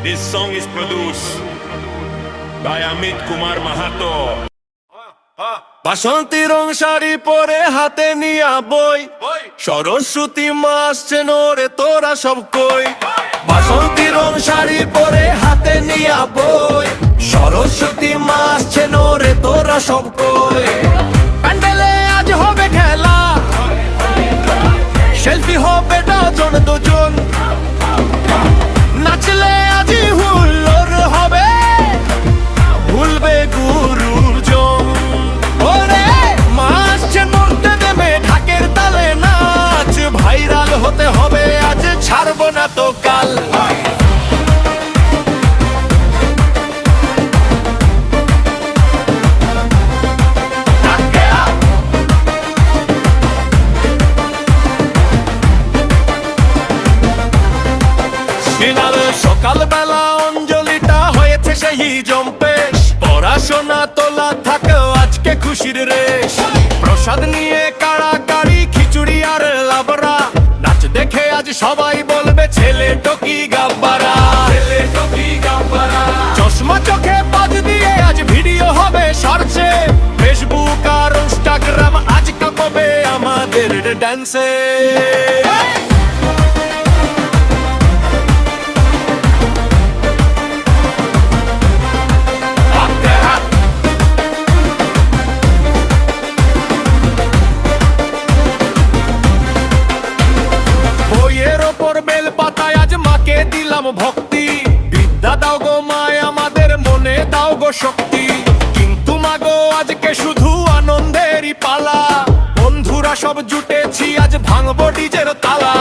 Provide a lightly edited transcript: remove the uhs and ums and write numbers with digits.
This song is produced by Amit Kumar Mahato. বাসন্তী রং শাড়ি পরে হাতে নিয়া বই, সরস্বতী মা আসছেন ওরে তোরা সব কই। বাসন্তী রং শাড়ি পরে হাতে নিয়া বই, সরস্বতী মা আসছেন ওরে তোরা সব কই। প্যান্ডেলে আজ হবে খেলা, সেলফি হবে ডজন দুজন, নাচলে আজি হুল্লোর হবে, ভুলবে গুরুজন। ওরে মা আসছেন মরতে দেবে ঢাকের তালে নাচ, ভাইরাল হতে হবে আজ, ছাড়বো না তো কাল। সকালবেলা অঞ্জলিটা হয়েছে সেই জম্পেশ, পড়াশোনা তোলা থাকে আজকে খুশির রেশ। প্রসাদ নিয়ে কাড়াকাড়ি খিচুড়ি আর লাবড়া, নাচ দেখে আজ সবাই বলবে ছেলে টকি গাব্বারা, ছেলে টকি গাব্বারা। চশমা চোখে বাজ দিয়ে আজ ভিডিও হবে শর্টসে, ফেসবুক আর ইনস্টাগ্রাম আজ কাঁপাবে আমাদের ডান্সে। দিলাম ভক্তি, বিদ্যা দাও গো মায় আমাদের, মনে দাও গো শক্তি। কিন্তু মাগো আজকে শুধু আনন্দেরই পালা, বন্ধুরা সব জুটেছি আজ ভাঙবো ডিজের তালা।